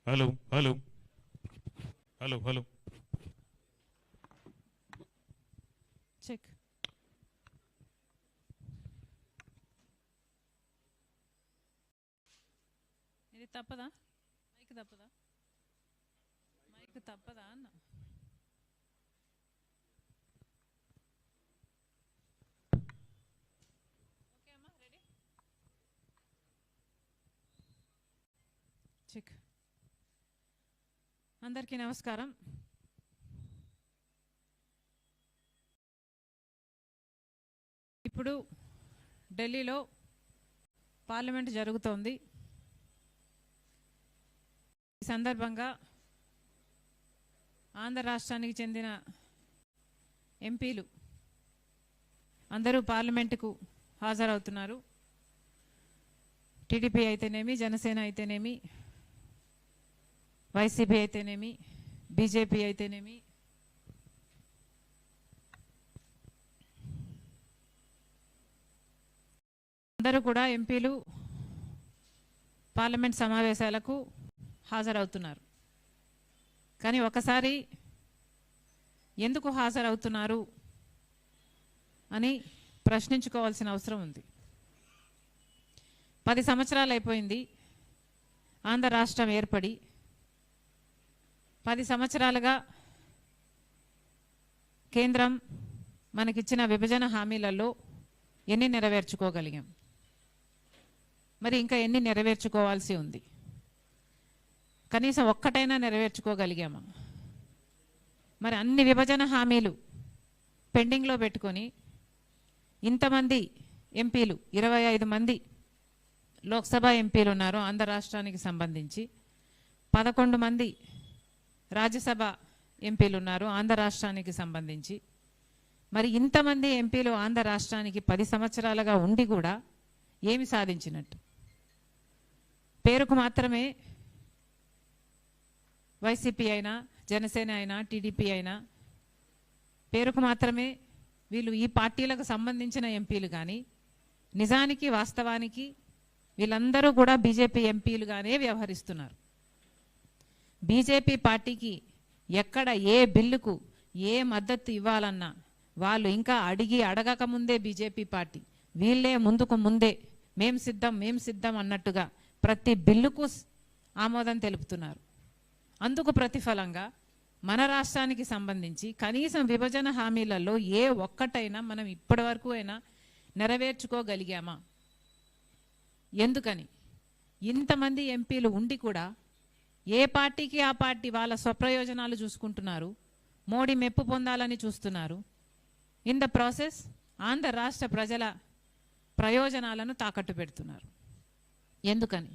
Hello hello hello hello check. ఇది తప్పదా? Mic తప్పదా? మైక్ తప్పదా అన్న? ఓకే అమ్మా, రెడీ? చెక్. అందరికీ నమస్కారం. ఇప్పుడు ఢిల్లీలో పార్లమెంట్ జరుగుతోంది. ఈ సందర్భంగా ఆంధ్ర రాష్ట్రానికి చెందిన ఎంపీలు అందరూ పార్లమెంటుకు హాజరవుతున్నారు. టీడీపీ అయితేనేమి, జనసేన అయితేనేమి, వైసీపీ అయితేనేమి, బీజేపీ అయితేనేమి, అందరూ కూడా ఎంపీలు పార్లమెంట్ సమావేశాలకు హాజరవుతున్నారు. కానీ ఒకసారి ఎందుకు హాజరవుతున్నారు అని ప్రశ్నించుకోవాల్సిన అవసరం ఉంది. 10 సంవత్సరాలు అయిపోయింది ఆంధ్ర రాష్ట్రం ఏర్పడి. 10 సంవత్సరాలుగా కేంద్రం మనకిచ్చిన విభజన హామీలలో ఎన్ని నెరవేర్చుకోగలిగాం? మరి ఇంకా ఎన్ని నెరవేర్చుకోవాల్సి ఉంది? కనీసం ఒక్కటైనా నెరవేర్చుకోగలిగామా? మరి అన్ని విభజన హామీలు పెండింగ్లో పెట్టుకొని ఇంతమంది ఎంపీలు, 25 మంది లోక్సభ ఎంపీలు ఉన్నారు ఆంధ్ర రాష్ట్రానికి సంబంధించి, 11 మంది రాజ్యసభ ఎంపీలు ఉన్నారు ఆంధ్ర రాష్ట్రానికి సంబంధించి. మరి ఇంతమంది ఎంపీలు ఆంధ్ర రాష్ట్రానికి 10 సంవత్సరాలుగా ఉండి కూడా ఏమి సాధించినట్టు? పేరుకు మాత్రమే వైసీపీ అయినా, జనసేన అయినా, టీడీపీ అయినా పేరుకు మాత్రమే వీళ్ళు ఈ పార్టీలకు సంబంధించిన ఎంపీలు, కానీ నిజానికి వాస్తవానికి వీళ్ళందరూ కూడా బీజేపీ ఎంపీలుగానే వ్యవహరిస్తున్నారు. బీజేపీ పార్టీకి ఎక్కడ ఏ బిల్లుకు ఏ మద్దతు ఇవ్వాలన్నా వాళ్ళు ఇంకా అడగక ముందే బీజేపీ పార్టీ వీళ్ళే ముందే మేం సిద్ధం అన్నట్టుగా ప్రతి బిల్లుకు ఆమోదం తెలుపుతున్నారు. అందుకు ప్రతిఫలంగా మన రాష్ట్రానికి సంబంధించి కనీసం విభజన హామీలలో ఏ ఒక్కటైనా మనం ఇప్పటి వరకు అయినా నెరవేర్చుకోగలిగామా? ఎందుకని ఇంతమంది ఎంపీలు ఉండి కూడా ఏ పార్టీకి ఆ పార్టీ వాళ్ళ స్వప్రయోజనాలు చూసుకుంటున్నారు, మోడీ మెప్పు పొందాలని చూస్తున్నారు. ఇన్ ద ప్రాసెస్ ఆంధ్ర రాష్ట్ర ప్రజల ప్రయోజనాలను తాకట్టు పెడుతున్నారు. ఎందుకని?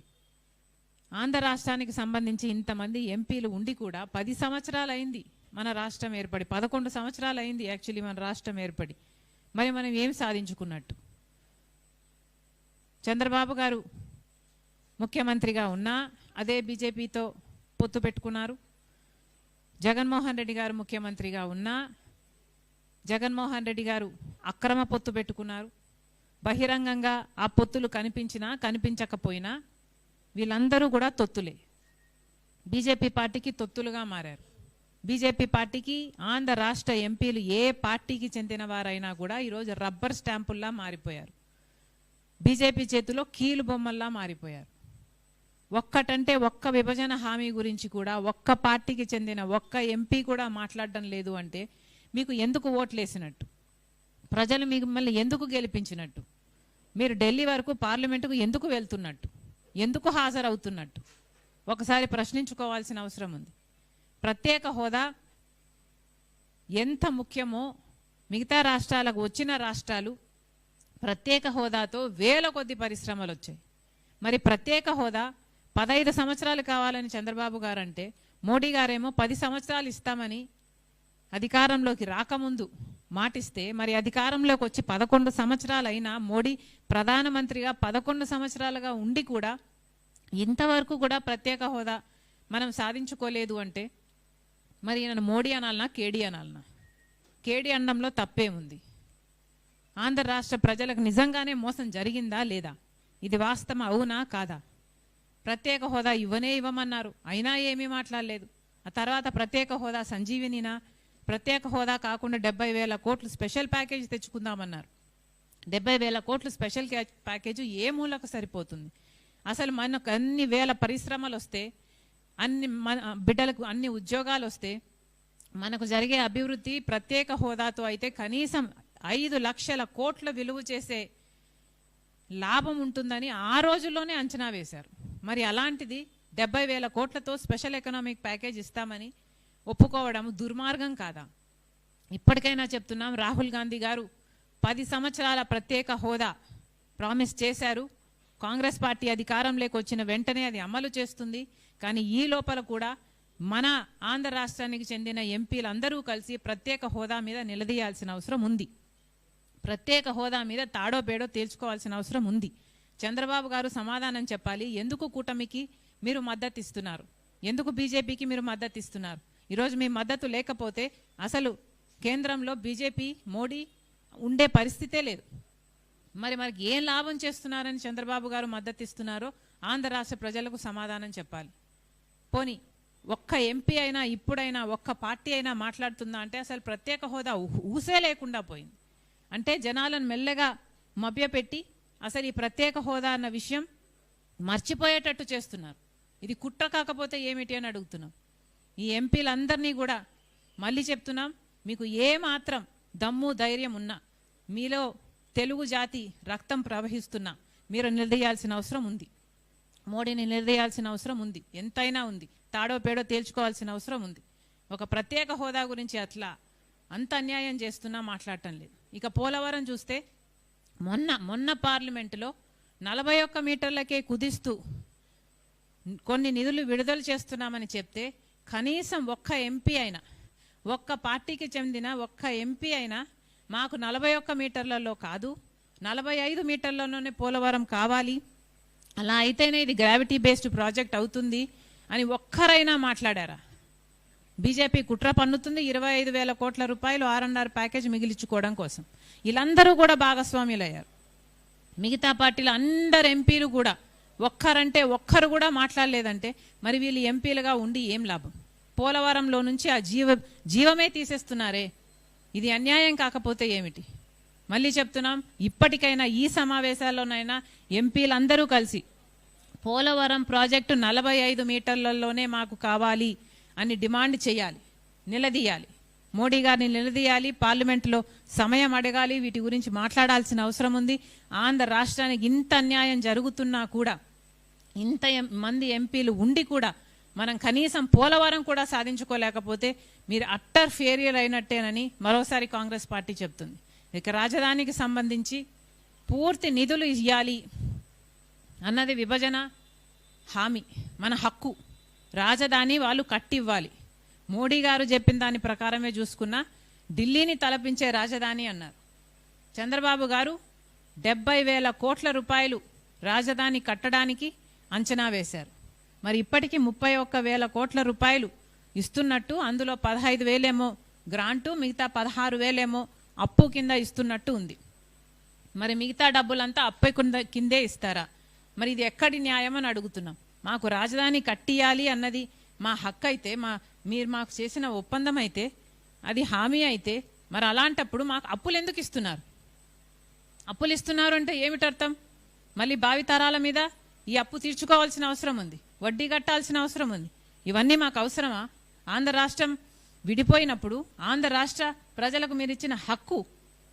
ఆంధ్ర రాష్ట్రానికి సంబంధించి ఇంతమంది ఎంపీలు ఉండి కూడా 10 సంవత్సరాలు అయింది మన రాష్ట్రం ఏర్పడి, 11 సంవత్సరాలు అయింది యాక్చువల్లీ మన రాష్ట్రం ఏర్పడి. మరి మనం ఏం సాధించుకున్నట్టు? చంద్రబాబు గారు ముఖ్యమంత్రిగా ఉన్నా అదే బీజేపీతో పొత్తు పెట్టుకున్నారు. జగన్మోహన్ రెడ్డి గారు ముఖ్యమంత్రిగా ఉన్నా జగన్మోహన్ రెడ్డి గారు అక్రమ పొత్తు పెట్టుకున్నారు. బహిరంగంగా ఆ పొత్తులు కనిపించినా కనిపించకపోయినా వీళ్ళందరూ కూడా తొత్తులే. బీజేపీ పార్టీకి తొత్తులుగా మారారు. బీజేపీ పార్టీకి ఆంధ్ర రాష్ట్ర ఎంపీలు ఏ పార్టీకి చెందిన వారైనా కూడా ఈరోజు రబ్బర్ స్టాంపుల్లా మారిపోయారు. బీజేపీ చేతిలో కీలు బొమ్మల్లా మారిపోయారు. ఒక్కటంటే ఒక్క విభజన హామీ గురించి కూడా ఒక్క పార్టీకి చెందిన ఒక్క ఎంపీ కూడా మాట్లాడడం లేదు అంటే మీకు ఎందుకు ఓట్లేసినట్టు? ప్రజలు మిమ్మల్ని ఎందుకు గెలిపించినట్టు? మీరు ఢిల్లీ వరకు పార్లమెంటుకు ఎందుకు వెళ్తున్నట్టు? ఎందుకు హాజరవుతున్నట్టు? ఒకసారి ప్రశ్నించుకోవాల్సిన అవసరం ఉంది. ప్రత్యేక హోదా ఎంత ముఖ్యమో మిగతా రాష్ట్రాలకు వచ్చిన రాష్ట్రాలు ప్రత్యేక హోదాతో వేల కొద్ది పరిశ్రమలు వచ్చాయి. మరి ప్రత్యేక హోదా 15 సంవత్సరాలు కావాలని చంద్రబాబు గారు అంటే, మోడీ గారేమో 10 సంవత్సరాలు ఇస్తామని అధికారంలోకి రాకముందు మాటిస్తే, మరి అధికారంలోకి వచ్చి 11 సంవత్సరాలు అయినా మోడీ ప్రధానమంత్రిగా 11 సంవత్సరాలుగా ఉండి కూడా ఇంతవరకు కూడా ప్రత్యేక హోదా మనం సాధించుకోలేదు అంటే మరి ఈయన మోడీ అనాలనా, కేడీ అనాలనా? కేడీ అనడంలో తప్పేముంది? ఆంధ్ర రాష్ట్ర ప్రజలకు నిజంగానే మోసం జరిగిందా లేదా? ఇది వాస్తవం అవునా కాదా? ప్రత్యేక హోదా ఇవ్వమన్నారు, అయినా ఏమీ మాట్లాడలేదు. ఆ తర్వాత ప్రత్యేక హోదా సంజీవినినా, ప్రత్యేక హోదా కాకుండా 70,000 కోట్లు స్పెషల్ ప్యాకేజ్ తెచ్చుకుందామన్నారు. 70,000 కోట్లు స్పెషల్ ప్యాకేజ్ ఏ మూలకు సరిపోతుంది? అసలు మనకు అన్ని వేల పరిశ్రమలు వస్తే, అన్ని మన బిడ్డలకు అన్ని ఉద్యోగాలు వస్తే, మనకు జరిగే అభివృద్ధి ప్రత్యేక హోదాతో అయితే కనీసం 5 లక్షల కోట్ల విలువ చేసే లాభం ఉంటుందని ఆ రోజుల్లోనే అంచనా వేశారు. మరి అలాంటిది 70,000 కోట్లతో స్పెషల్ ఎకనామిక్ ప్యాకేజ్ ఇస్తామని ఒప్పుకోవడం దుర్మార్గం కాదా? ఇప్పటికైనా చెప్తున్నాం, రాహుల్ గాంధీ గారు 10 సంవత్సరాల ప్రత్యేక హోదా ప్రామిస్ చేశారు. కాంగ్రెస్ పార్టీ అధికారంలోకి వచ్చిన వెంటనే అది అమలు చేస్తుంది. కానీ ఈ లోపల కూడా మన ఆంధ్ర రాష్ట్రానికి చెందిన ఎంపీలందరూ కలిసి ప్రత్యేక హోదా మీద నిలదీయాల్సిన అవసరం ఉంది. ప్రత్యేక హోదా మీద తాడో పేడో తేల్చుకోవాల్సిన అవసరం ఉంది. చంద్రబాబు గారు సమాధానం చెప్పాలి. ఎందుకు కూటమికి మీరు మద్దతు ఇస్తున్నారు? ఎందుకు బీజేపీకి మీరు మద్దతు ఇస్తున్నారు? ఈరోజు మీ మద్దతు లేకపోతే అసలు కేంద్రంలో బీజేపీ మోడీ ఉండే పరిస్థితే లేదు. మరి మనకి ఏం లాభం చేస్తున్నారని చంద్రబాబు గారు మద్దతు ఇస్తున్నారో ఆంధ్ర రాష్ట్ర ప్రజలకు సమాధానం చెప్పాలి. పోనీ ఒక్క ఎంపీ అయినా ఇప్పుడైనా ఒక్క పార్టీ అయినా మాట్లాడుతుందా అంటే అసలు ప్రత్యేక హోదా ఊసే లేకుండా పోయింది. అంటే జనాలను మెల్లగా మభ్యపెట్టి అసలు ఈ ప్రత్యేక హోదా అన్న విషయం మర్చిపోయేటట్టు చేస్తున్నారు. ఇది కుట్ర కాకపోతే ఏమిటి అని అడుగుతున్నాం. ఈ ఎంపీలందరినీ కూడా మళ్ళీ చెప్తున్నాం, మీకు ఏ మాత్రం దమ్ము ధైర్యం ఉన్నా, మీలో తెలుగు జాతి రక్తం ప్రవహిస్తున్నా మీరు నిలదీయాల్సిన అవసరం ఉంది. మోడీని నిలదీయాల్సిన అవసరం ఉంది, ఎంతైనా ఉంది. తాడో పేడో తేల్చుకోవాల్సిన అవసరం ఉంది. ఒక ప్రత్యేక హోదా గురించి అట్లా అంత అన్యాయం చేస్తున్నా మాట్లాడటం లేదు. ఇక పోలవరం చూస్తే మొన్న పార్లమెంటులో 41 మీటర్లకే కుదిస్తూ కొన్ని నిధులు విడుదల చేస్తున్నామని చెప్తే కనీసం ఒక్క ఎంపీ అయినా, ఒక్క పార్టీకి చెందిన ఒక్క ఎంపీ అయినా మాకు 41 మీటర్లలో కాదు 45 మీటర్లలోనే పోలవరం కావాలి, అలా అయితేనే ఇది గ్రావిటీ బేస్డ్ ప్రాజెక్ట్ అవుతుంది అని ఒక్కరైనా మాట్లాడారా? బీజేపీ కుట్ర పన్నుతుంది 25,000 కోట్ల రూపాయలు R&R ప్యాకేజ్ మిగిలించుకోవడం కోసం. వీళ్ళందరూ కూడా భాగస్వాములయ్యారు. మిగతా పార్టీలు అందరు ఎంపీలు కూడా ఒక్కరంటే ఒక్కరు కూడా మాట్లాడలేదంటే మరి వీళ్ళు ఎంపీలుగా ఉండి ఏం లాభం? పోలవరంలో నుంచి ఆ జీవమే తీసేస్తున్నారే, ఇది అన్యాయం కాకపోతే ఏమిటి? మళ్ళీ చెప్తున్నాం, ఇప్పటికైనా ఈ సమావేశాల్లోనైనా ఎంపీలందరూ కలిసి పోలవరం ప్రాజెక్టు 45 మీటర్లలోనే మాకు కావాలి అని డిమాండ్ చేయాలి, నిలదీయాలి. మోడీ గారిని నిలదీయాలి, పార్లమెంట్లో సమయం అడగాలి, వీటి గురించి మాట్లాడాల్సిన అవసరం ఉంది. ఆంధ్ర రాష్ట్రానికి ఇంత అన్యాయం జరుగుతున్నా కూడా, ఇంత మంది ఎంపీలు ఉండి కూడా మనం కనీసం పోలవరం కూడా సాధించుకోలేకపోతే మీరు అట్టర్ ఫెయిల్యూర్ అయినట్టేనని మరోసారి కాంగ్రెస్ పార్టీ చెప్తుంది. ఇక రాజధానికి సంబంధించి పూర్తి నిధులు ఇవ్వాలి అన్నది విభజన హామీ, మన హక్కు. రాజధాని వాళ్ళు కట్టివ్వాలి. మోడీ గారు చెప్పిన దాని ప్రకారమే చూసుకున్నా ఢిల్లీని తలపించే రాజధాని అన్నారు. చంద్రబాబు గారు 70,000 కోట్ల రూపాయలు రాజధాని కట్టడానికి అంచనా వేశారు. మరి ఇప్పటికీ 31,000 కోట్ల రూపాయలు ఇస్తున్నట్టు, అందులో 15,000 ఏమో గ్రాంటు, మిగతా 16,000 ఏమో అప్పు కింద ఇస్తున్నట్టు ఉంది. మరి మిగతా డబ్బులంతా అప్పు కిందే ఇస్తారా? మరి ఇది ఎక్కడి న్యాయం అని అడుగుతున్నాం. మాకు రాజధాని కట్టియాలి అన్నది మా హక్కు అయితే, మీరు మాకు చేసిన ఒప్పందం అయితే, అది హామీ అయితే, మరి అలాంటప్పుడు మాకు అప్పులు ఎందుకు ఇస్తున్నారు? అప్పులు ఇస్తున్నారు అంటే ఏమిటి అర్థం? మళ్ళీ భావితరాల మీద ఈ అప్పు తీర్చుకోవాల్సిన అవసరం ఉంది, వడ్డీ కట్టాల్సిన అవసరం ఉంది. ఇవన్నీ మాకు అవసరమా? ఆంధ్ర రాష్ట్రం విడిపోయినప్పుడు ఆంధ్ర రాష్ట్ర ప్రజలకు మీరు ఇచ్చిన హక్కు,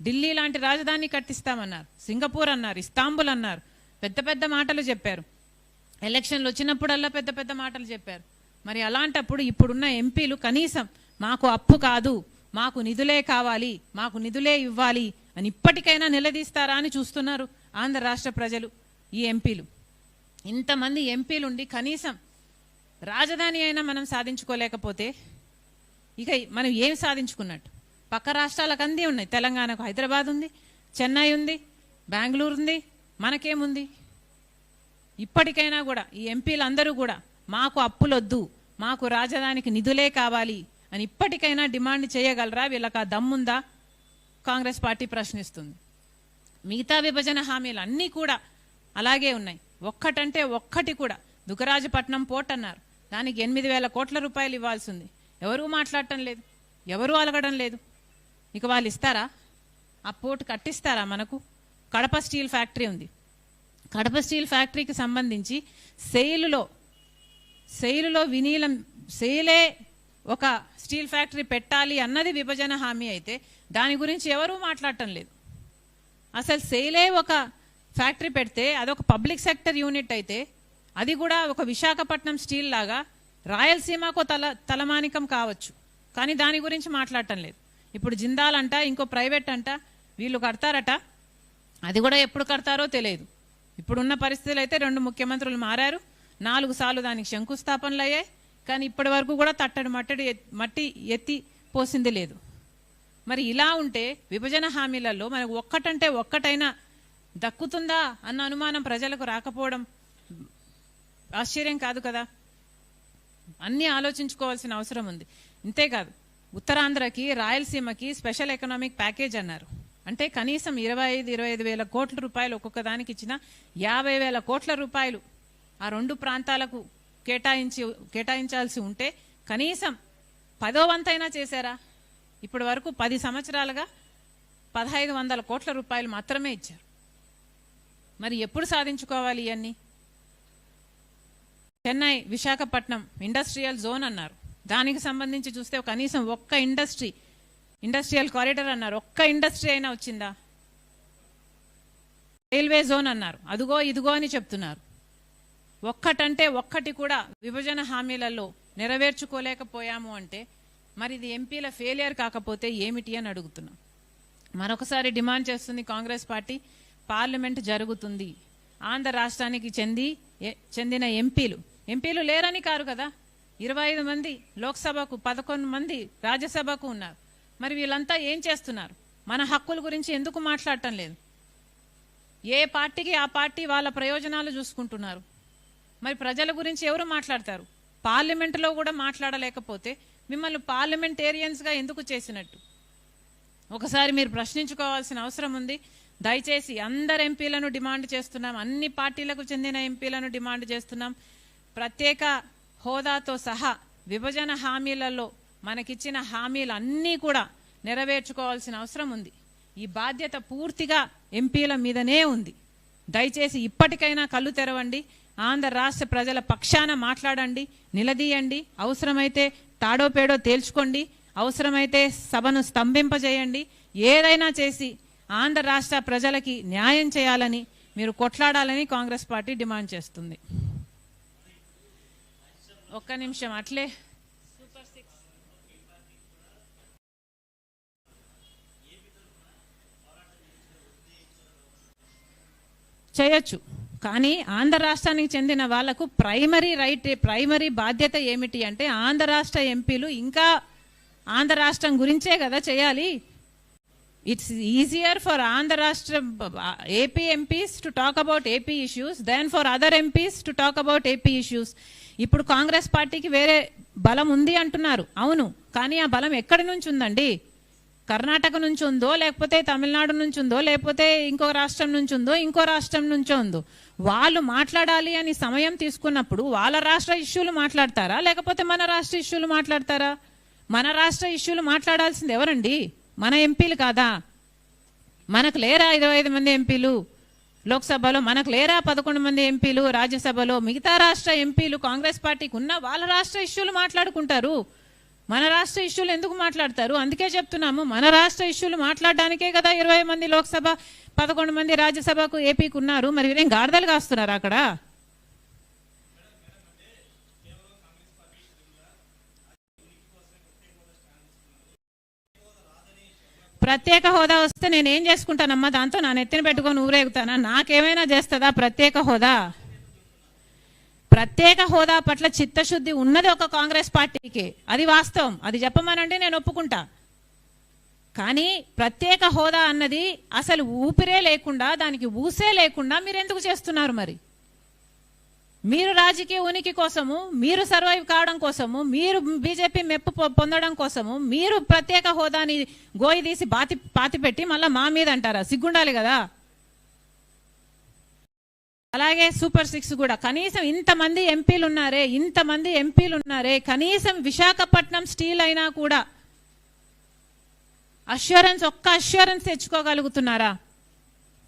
ఢిల్లీ లాంటి రాజధాని కట్టిస్తామన్నారు, సింగపూర్ అన్నారు, ఇస్తాంబుల్ అన్నారు, పెద్ద పెద్ద మాటలు చెప్పారు. ఎలక్షన్లు వచ్చినప్పుడల్లా పెద్ద పెద్ద మాటలు చెప్పారు. మరి అలాంటప్పుడు ఇప్పుడున్న ఎంపీలు కనీసం మాకు అప్పు కాదు, మాకు నిధులే కావాలి, మాకు నిధులే ఇవ్వాలి అని ఇప్పటికైనా నిలదీస్తారా అని చూస్తున్నారు ఆంధ్ర రాష్ట్ర ప్రజలు. ఈ ఎంపీలు, ఇంతమంది ఎంపీలుండి కనీసం రాజధాని అయినా మనం సాధించుకోలేకపోతే ఇక మనం ఏం సాధించుకున్నట్టు? పక్క రాష్ట్రాలకు అంది ఉన్నాయి. తెలంగాణకు హైదరాబాద్ ఉంది, చెన్నై ఉంది, బెంగళూరు ఉంది, మనకేముంది? ఇప్పటికైనా కూడా ఈ ఎంపీలందరూ కూడా మాకు అప్పులొద్దు, మాకు రాజధానికి నిధులే కావాలి అని ఇప్పటికైనా డిమాండ్ చేయగలరా? వీళ్ళకి ఆ దమ్ముందా? కాంగ్రెస్ పార్టీ ప్రశ్నిస్తుంది. మిగతా విభజన హామీలు అన్నీ కూడా అలాగే ఉన్నాయి. ఒక్కటంటే ఒక్కటి కూడా దుగ్గరాజపట్నం పోర్ట్ అన్నారు, దానికి 8,000 కోట్ల రూపాయలు ఇవ్వాల్సి ఉంది. ఎవరూ మాట్లాడటం లేదు, ఎవరూ అలగడం లేదు. ఇక వాళ్ళు ఇస్తారా? ఆ పోర్ట్ కట్టిస్తారా మనకు? కడప స్టీల్ ఫ్యాక్టరీ ఉంది. కడప స్టీల్ ఫ్యాక్టరీకి సంబంధించి సెయిలులో వినీలం సెయిలే ఒక స్టీల్ ఫ్యాక్టరీ పెట్టాలి అన్నది విభజన హామీ అయితే దాని గురించి ఎవరూ మాట్లాడటం లేదు. అసలు సెయిలే ఒక ఫ్యాక్టరీ పెడితే అదొక పబ్లిక్ సెక్టర్ యూనిట్ అయితే అది కూడా ఒక విశాఖపట్నం స్టీల్ లాగా రాయలసీమకు తలమానికం కావచ్చు, కానీ దాని గురించి మాట్లాడటం లేదు. ఇప్పుడు జిందాల్ అంట, ఇంకో ప్రైవేట్ అంట, వీళ్ళు కడతారట. అది కూడా ఎప్పుడు కడతారో తెలియదు. ఇప్పుడున్న పరిస్థితులు అయితే 2 ముఖ్యమంత్రులు మారారు, 4 సార్లు దానికి శంకుస్థాపనలు అయ్యాయి, కానీ ఇప్పటి వరకు కూడా మట్టి ఎత్తి పోసింది లేదు. మరి ఇలా ఉంటే విభజన హామీలలో మనకు ఒక్కటంటే ఒక్కటైనా దక్కుతుందా అన్న అనుమానం ప్రజలకు రాకపోవడం ఆశ్చర్యం కాదు కదా. అన్నీ ఆలోచించుకోవాల్సిన అవసరం ఉంది. ఇంతేకాదు, ఉత్తరాంధ్రకి రాయలసీమకి స్పెషల్ ఎకనామిక్ ప్యాకేజ్ అన్నారు. అంటే కనీసం 25 వేల కోట్ల రూపాయలు ఒక్కొక్క దానికి ఇచ్చిన 50,000 కోట్ల రూపాయలు ఆ 2 ప్రాంతాలకు కేటాయించాల్సి ఉంటే కనీసం 10వ వంతైనా చేశారా? ఇప్పటి వరకు 10 సంవత్సరాలుగా 1,500 కోట్ల రూపాయలు మాత్రమే ఇచ్చారు. మరి ఎప్పుడు సాధించుకోవాలి ఇవన్నీ? చెన్నై విశాఖపట్నం ఇండస్ట్రియల్ జోన్ అన్నారు, దానికి సంబంధించి చూస్తే కనీసం ఒక్క ఇండస్ట్రియల్ కారిడార్ అన్నారు, ఒక్క ఇండస్ట్రీ అయినా వచ్చిందా? రైల్వే జోన్ అన్నారు, అదుగో ఇదిగో అని చెప్తున్నారు. ఒక్కటంటే ఒక్కటి కూడా విభజన హామీలలో నెరవేర్చుకోలేకపోయాము అంటే మరి ఇది ఎంపీల ఫెయిలియర్ కాకపోతే ఏమిటి అని అడుగుతున్నాం. మరొకసారి డిమాండ్ చేస్తుంది కాంగ్రెస్ పార్టీ, పార్లమెంట్ జరుగుతుంది. ఆంధ్ర రాష్ట్రానికి చెందిన ఎంపీలు లేరని కారు కదా. 25 మంది లోక్సభకు, 11 మంది రాజ్యసభకు ఉన్నారు. మరి వీళ్ళంతా ఏం చేస్తున్నారు? మన హక్కుల గురించి ఎందుకు మాట్లాడటం లేదు? ఏ పార్టీకి ఆ పార్టీ వాళ్ళ ప్రయోజనాలు చూసుకుంటున్నారు. మరి ప్రజల గురించి ఎవరు మాట్లాడతారు? పార్లమెంటులో కూడా మాట్లాడలేకపోతే మిమ్మల్ని పార్లమెంటేరియన్స్గా ఎందుకు చేసినట్టు? ఒకసారి మీరు ప్రశ్నించుకోవాల్సిన అవసరం ఉంది. దయచేసి అందరు ఎంపీలను డిమాండ్ చేస్తున్నాం, అన్ని పార్టీలకు చెందిన ఎంపీలను డిమాండ్ చేస్తున్నాం. ప్రత్యేక హోదాతో సహా విభజన హామీలలో మనకిచ్చిన హామీలు అన్నీ కూడా నెరవేర్చుకోవాల్సిన అవసరం ఉంది. ఈ బాధ్యత పూర్తిగా ఎంపీల మీదనే ఉంది. దయచేసి ఇప్పటికైనా కళ్ళు తెరవండి, ఆంధ్ర రాష్ట్ర ప్రజల పక్షాన మాట్లాడండి, నిలదీయండి. అవసరమైతే తాడో పేడో తేల్చుకోండి, అవసరమైతే సభను స్తంభింపజేయండి. ఏదైనా చేసి ఆంధ్ర రాష్ట్ర ప్రజలకి న్యాయం చేయాలని, మీరు కొట్లాడాలని కాంగ్రెస్ పార్టీ డిమాండ్ చేస్తుంది. ఒక్క నిమిషం అట్లే. సూపర్ 6 చేయొచ్చు, కానీ ఆంధ్ర రాష్ట్రానికి చెందిన వాళ్లకు ప్రైమరీ బాధ్యత ఏమిటి అంటే ఆంధ్ర రాష్ట్ర ఎంపీలు ఇంకా ఆంధ్ర రాష్ట్రం గురించే కదా చేయాలి. ఇట్స్ ఈజియర్ ఫర్ ఆంధ్ర రాష్ట్ర AP MPs to talk about AP issues then for other MPs to talk about AP issues. ఇప్పుడు కాంగ్రెస్ పార్టీకి వేరే బలం ఉంది అంటున్నారు, అవును, కానీ ఆ బలం ఎక్కడి నుంచి ఉందండి? కర్ణాటక నుంచి ఉందో, లేకపోతే తమిళనాడు నుంచి ఉందో, లేకపోతే ఇంకో రాష్ట్రం నుంచి ఉందో, ఇంకో రాష్ట్రం నుంచో ఉందో? వాళ్ళు మాట్లాడాలి అని సమయం తీసుకున్నప్పుడు వాళ్ళ రాష్ట్ర ఇష్యూలు మాట్లాడతారా, లేకపోతే మన రాష్ట్ర ఇష్యూలు మాట్లాడతారా? మన రాష్ట్ర ఇష్యూలు మాట్లాడాల్సింది ఎవరండి? మన ఎంపీలు కాదా? మనకు లేరా 25 మంది ఎంపీలు లోక్సభలో? మనకు లేరా 11 మంది ఎంపీలు రాజ్యసభలో? మిగతా రాష్ట్ర ఎంపీలు కాంగ్రెస్ పార్టీకి ఉన్న వాళ్ళ రాష్ట్ర ఇష్యూలు మాట్లాడుకుంటారు, మన రాష్ట్ర ఇష్యూలు ఎందుకు మాట్లాడతారు? అందుకే చెప్తున్నాము, మన రాష్ట్ర ఇష్యూలు మాట్లాడడానికే కదా 20 మంది లోక్సభ, 11 మంది రాజ్యసభకు ఏపీకి ఉన్నారు. మరి వీరేం గాడిదలు కాస్తున్నారు అక్కడ? ప్రత్యేక హోదా వస్తే నేనేం చేసుకుంటానమ్మా? దాంతో నా నెత్తిన పెట్టుకొని ఊరేగుతానా? నాకేమైనా చేస్తుందా ప్రత్యేక హోదా? ప్రత్యేక హోదా పట్ల చిత్తశుద్ధి ఉన్నది ఒక కాంగ్రెస్ పార్టీకి, అది వాస్తవం. అది చెప్పమనండి, నేను ఒప్పుకుంటా. కానీ ప్రత్యేక హోదా అన్నది అసలు ఊపిరే లేకుండా, దానికి ఊసే లేకుండా మీరు ఎందుకు చేస్తున్నారు? మరి మీరు రాజకీయ ఉనికి కోసము, మీరు సర్వైవ్ కావడం కోసము, మీరు బీజేపీ మెప్పు పొందడం కోసము మీరు ప్రత్యేక హోదాని గోయి తీసి పాతిపెట్టి మళ్ళీ మా మీద అంటారా? సిగ్గుండాలి కదా. అలాగే సూపర్ 6 కూడా కనీసం ఇంతమంది ఎంపీలు ఉన్నారే కనీసం విశాఖపట్నం స్టీల్ అయినా కూడా ఒక్క అష్యూరెన్స్ తెచ్చుకోగలుగుతున్నారా?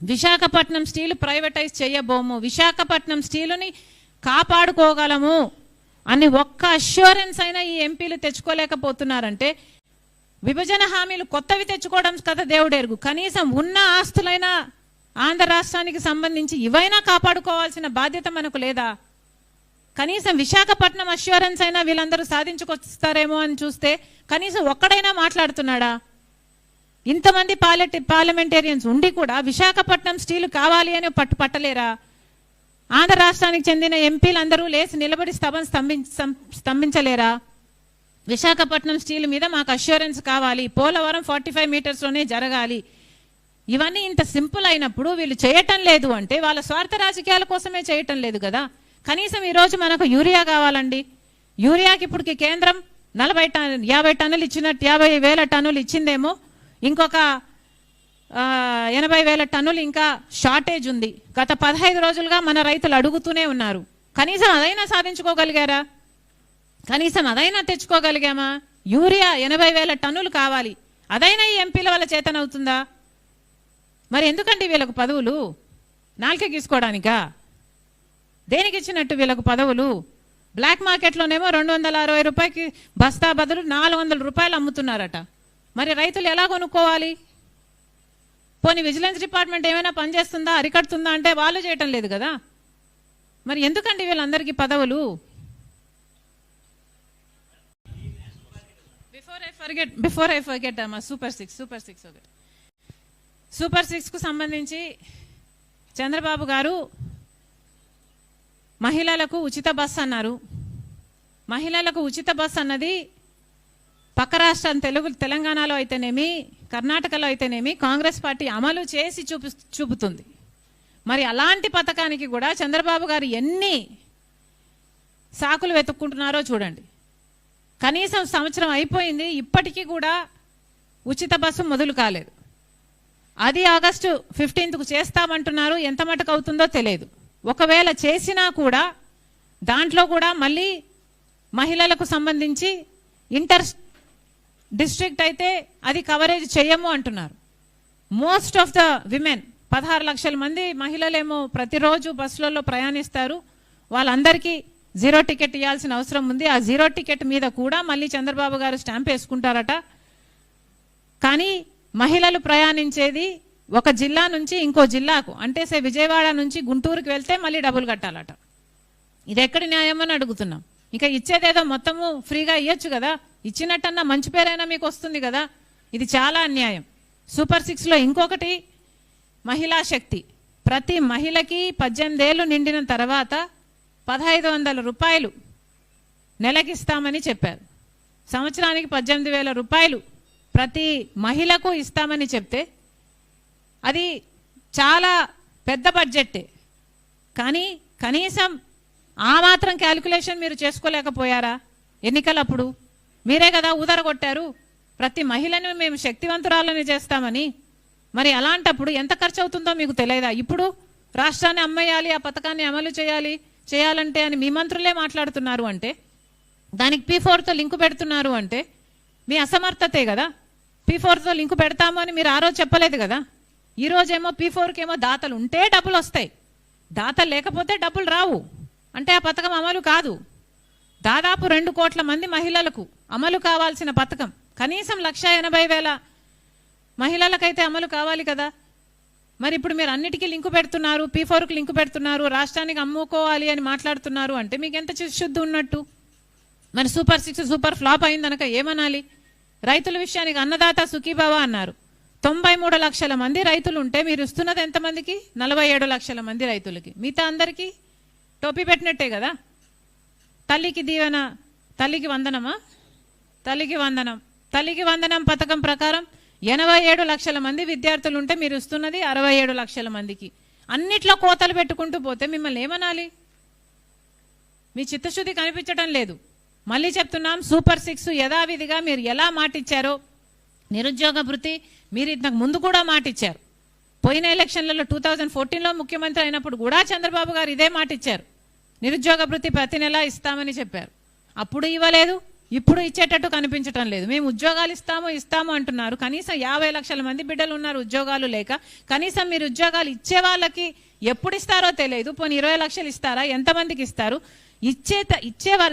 విశాఖపట్నం స్టీల్ ప్రైవేటైజ్ చేయబోము, విశాఖపట్నం స్టీలుని కాపాడుకోగలము అని ఒక్క అష్యూరెన్స్ అయినా ఈ ఎంపీలు తెచ్చుకోలేకపోతున్నారంటే విభజన హామీలు కొత్తవి తెచ్చుకోవడం కదా దేవుడెరుగు. కనీసం ఉన్న ఆస్తులైనా ఆంధ్ర రాష్ట్రానికి సంబంధించి ఇవైనా కాపాడుకోవాల్సిన బాధ్యత మనకు లేదా? కనీసం విశాఖపట్నం అష్యూరెన్స్ అయినా వీళ్ళందరూ సాధించుకొస్తారేమో అని చూస్తే కనీసం ఒక్కడైనా మాట్లాడుతున్నాడా? ఇంతమంది పార్లమెంటేరియన్స్ ఉండి కూడా విశాఖపట్నం స్టీల్ కావాలి అని పట్టలేరా? ఆంధ్ర రాష్ట్రానికి చెందిన ఎంపీలందరూ లేచి నిలబడి స్తంభించలేరా? విశాఖపట్నం స్టీల్ మీద మాకు అష్యూరెన్స్ కావాలి, పోలవరం 45 మీటర్స్లోనే జరగాలి. ఇవన్నీ ఇంత సింపుల్ అయినప్పుడు వీళ్ళు చేయటం లేదు అంటే వాళ్ళ స్వార్థ రాజకీయాల కోసమే చేయటం లేదు కదా. కనీసం ఈరోజు మనకు యూరియా కావాలండి. యూరియాకి ఇప్పటికి కేంద్రం 50 టన్నులు ఇచ్చినట్టు 50,000 టన్నులు ఇచ్చిందేమో, ఇంకొక 80,000 టన్నులు ఇంకా షార్టేజ్ ఉంది. గత 15 రోజులుగా మన రైతులు అడుగుతూనే ఉన్నారు. కనీసం అదైనా సాధించుకోగలిగారా? కనీసం అదైనా తెచ్చుకోగలిగామా? యూరియా 80,000 టన్నులు కావాలి, అదైనా ఈ ఎంపీల వల్ల చేతనవుతుందా? మరి ఎందుకండి వీళ్ళకు పదవులు? నాలుక గీసుకోవడానికా? దేనికి ఇచ్చినట్టు వీళ్ళకు పదవులు? బ్లాక్ మార్కెట్లోనేమో 260 రూపాయలకి బస్తా బదులు 400 రూపాయలు అమ్ముతున్నారట. మరి రైతులు ఎలా కొనుక్కోవాలి? పోనీ విజిలెన్స్ డిపార్ట్మెంట్ ఏమైనా పనిచేస్తుందా, అరికడుతుందా అంటే వాళ్ళు చేయటం లేదు కదా. మరి ఎందుకండి వీళ్ళందరికీ పదవులు? బిఫోర్ ఐ ఫర్గెట్ అమ్మా, సూపర్ సిక్స్కు సంబంధించి చంద్రబాబు గారు మహిళలకు ఉచిత బస్సు అన్నారు. మహిళలకు ఉచిత బస్సు అన్నది పక్క రాష్ట్రం తెలంగాణలో అయితేనేమి, కర్ణాటకలో అయితేనేమి కాంగ్రెస్ పార్టీ అమలు చేసి చూపుతుంది. మరి అలాంటి పథకానికి కూడా చంద్రబాబు గారు ఎన్ని సాకులు వెతుక్కుంటున్నారో చూడండి. కనీసం సంవత్సరం అయిపోయింది, ఇప్పటికీ కూడా ఉచిత బస్సు మొదలు కాలేదు. అది ఆగస్టు 15కు చేస్తామంటున్నారు. ఎంత మటుకు అవుతుందో తెలియదు. ఒకవేళ చేసినా కూడా దాంట్లో కూడా మళ్ళీ మహిళలకు సంబంధించి ఇంటర్ డిస్ట్రిక్ట్ అయితే అది కవరేజ్ చేయము అంటున్నారు. మోస్ట్ ఆఫ్ ద విమెన్ 16 లక్షల మంది మహిళలేమో ప్రతిరోజు బస్సులలో ప్రయాణిస్తారు. వాళ్ళందరికీ జీరో టికెట్ ఇవ్వాల్సిన అవసరం ఉంది. ఆ జీరో టికెట్ మీద కూడా మళ్ళీ చంద్రబాబు గారు స్టాంప్ వేసుకుంటారట. కానీ మహిళలు ప్రయాణించేది ఒక జిల్లా నుంచి ఇంకో జిల్లాకు, అంటే విజయవాడ నుంచి గుంటూరుకి వెళ్తే మళ్ళీ డబ్బులు కట్టాలట. ఇది ఎక్కడి న్యాయం అని అడుగుతున్నాం. ఇక ఇచ్చేదేదో మొత్తము ఫ్రీగా ఇవ్వచ్చు కదా, ఇచ్చినట్టన్నా మంచి పేరైనా మీకు వస్తుంది కదా. ఇది చాలా అన్యాయం. సూపర్ 6లో ఇంకొకటి మహిళా శక్తి. ప్రతి మహిళకి 18 ఏళ్ళు నిండిన తర్వాత 1,500 రూపాయలు నెలకిస్తామని చెప్పారు. సంవత్సరానికి 18,000 రూపాయలు ప్రతి మహిళకు ఇస్తామని చెప్తే అది చాలా పెద్ద బడ్జెట్టే. కానీ కనీసం ఆ మాత్రం క్యాలిక్యులేషన్ మీరు చేసుకోలేకపోయారా? ఎన్నికలప్పుడు మీరే కదా ఊదరగొట్టారు, ప్రతి మహిళను మేము శక్తివంతురాలని చేస్తామని. మరి అలాంటప్పుడు ఎంత ఖర్చు అవుతుందో మీకు తెలియదా? ఇప్పుడు రాష్ట్రాన్ని అమ్మేయాలి, ఆ పథకాన్ని అమలు చేయాలంటే అని మీ మంత్రులే మాట్లాడుతున్నారు అంటే, దానికి P4తో లింకు పెడుతున్నారు అంటే మీ అసమర్థతే కదా. P4తో లింకు పెడతాము అని మీరు ఆ రోజు చెప్పలేదు కదా. ఈ రోజేమో P4కేమో దాతలు ఉంటే డబ్బులు వస్తాయి, దాతలు లేకపోతే డబ్బులు రావు. అంటే ఆ పథకం అమలు కాదు. దాదాపు 2 కోట్ల మంది మహిళలకు అమలు కావాల్సిన పథకం కనీసం 1,80,000 మహిళలకైతే అమలు కావాలి కదా. మరి ఇప్పుడు మీరు అన్నిటికీ లింకు పెడుతున్నారు, P4కు లింకు పెడుతున్నారు, రాష్ట్రానికి అమ్ముకోవాలి అని మాట్లాడుతున్నారు అంటే మీకు ఎంత చిత్తశుద్ధి ఉన్నట్టు? మరి సూపర్ 6 సూపర్ ఫ్లాప్ అయిందనక ఏమనాలి? రైతుల విషయానికి అన్నదాత సుఖీభవ అన్నారు. 93 లక్షల మంది రైతులు ఉంటే మీరు ఇస్తున్నది ఎంతమందికి? 47 లక్షల మంది రైతులకి. మిగతా అందరికీ టోపీ పెట్టినట్టే కదా. తల్లికి దీవెన, తల్లికి వందనమా? తల్లికి వందనం పథకం ప్రకారం 87 లక్షల మంది విద్యార్థులు ఉంటే మీరు ఇస్తున్నది 67 లక్షల మందికి. అన్నిట్లో కోతలు పెట్టుకుంటూ పోతే మిమ్మల్ని ఏమనాలి? మీ చిత్తశుద్ధి కనిపించడం లేదు. మళ్ళీ చెప్తున్నాం, సూపర్ 6 యథావిధిగా మీరు ఎలా మాటిచ్చారో, నిరుద్యోగ భృతి మీరు ఇంతకు ముందు కూడా మాటిచ్చారు. పోయిన ఎలక్షన్లలో 2014లో ముఖ్యమంత్రి అయినప్పుడు కూడా చంద్రబాబు గారు ఇదే మాట ఇచ్చారు, నిరుద్యోగ భృతి ప్రతి నెల ఇస్తామని చెప్పారు. అప్పుడు ఇవ్వలేదు, ఇప్పుడు ఇచ్చేటట్టు కనిపించటం లేదు. మేము ఉద్యోగాలు ఇస్తాము అంటున్నారు. కనీసం 50 లక్షల మంది బిడ్డలు ఉన్నారు ఉద్యోగాలు లేక. కనీసం మీరు ఉద్యోగాలు ఇచ్చే వాళ్ళకి ఎప్పుడు ఇస్తారో తెలియదు. పోనీ 20 లక్షలు ఇస్తారా? ఎంతమందికి ఇస్తారు?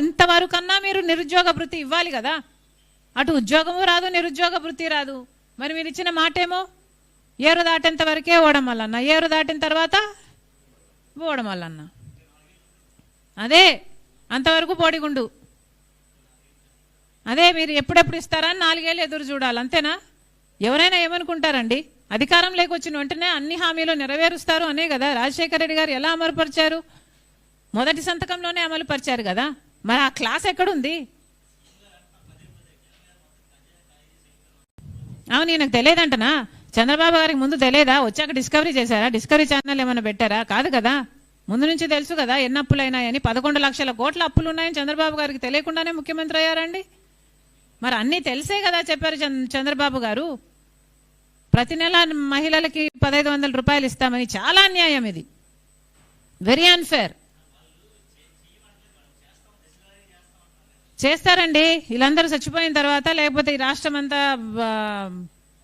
ఇంతవరకన్నా మీరు నిరుద్యోగ భృతి ఇవ్వాలి కదా. అటు ఉద్యోగము రాదు, నిరుద్యోగ భృతి రాదు. మరి మీరు ఇచ్చిన మాటేమో ఏరు దాటేంత వరకే ఓడమల్లన్న, ఏరు దాటిన తర్వాత ఓడమల్లన్న. అదే అంతవరకు పోడిగుండు. అదే మీరు ఎప్పుడెప్పుడు ఇస్తారని 4 ఏళ్ళు ఎదురు చూడాలి, అంతేనా? ఎవరైనా ఏమనుకుంటారండి? అధికారం లేకొచ్చిన వెంటనే అన్ని హామీలు నెరవేరుస్తారు అనే కదా రాజశేఖర రెడ్డి గారు ఎలా అమలుపరిచారు? మొదటి సంతకంలోనే అమలు పరిచారు కదా. మరి ఆ క్లాస్ ఎక్కడుంది? అవును, నాకు తెలియదంటనా? చంద్రబాబు గారికి ముందు తెలియదా? వచ్చాక డిస్కవరీ చేశారా? డిస్కవరీ ఛానల్ ఏమైనా పెట్టారా? కాదు కదా, ముందు నుంచి తెలుసు కదా ఎన్ని అప్పులైనాయని. 11 లక్షల కోట్ల అప్పులు ఉన్నాయని చంద్రబాబు గారికి తెలియకుండానే ముఖ్యమంత్రి అయ్యారండి. మరి అన్నీ తెలిసే కదా చెప్పారు చంద్రబాబు గారు. ప్రతి నెల మహిళలకి 1500 రూపాయలు ఇస్తామని. చాలా అన్యాయం ఇది, వెరీ అన్ఫేర్. చేస్తారండి వీళ్ళందరూ చచ్చిపోయిన తర్వాత, లేకపోతే ఈ రాష్ట్రం అంతా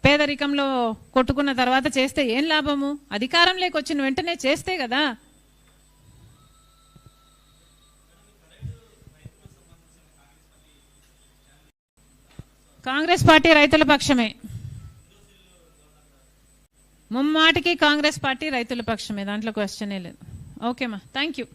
పేదరికంలో కొట్టుకున్న తర్వాత చేస్తే ఏం లాభము? అధికారం లేకొచ్చిన వెంటనే చేస్తే కదా. కాంగ్రెస్ పార్టీ రైతుల పక్షమే, ముమ్మాటికి కాంగ్రెస్ పార్టీ రైతుల పక్షమే, దాంట్లో క్వశ్చనే లేదు. ఓకేమా, థ్యాంక్ యూ.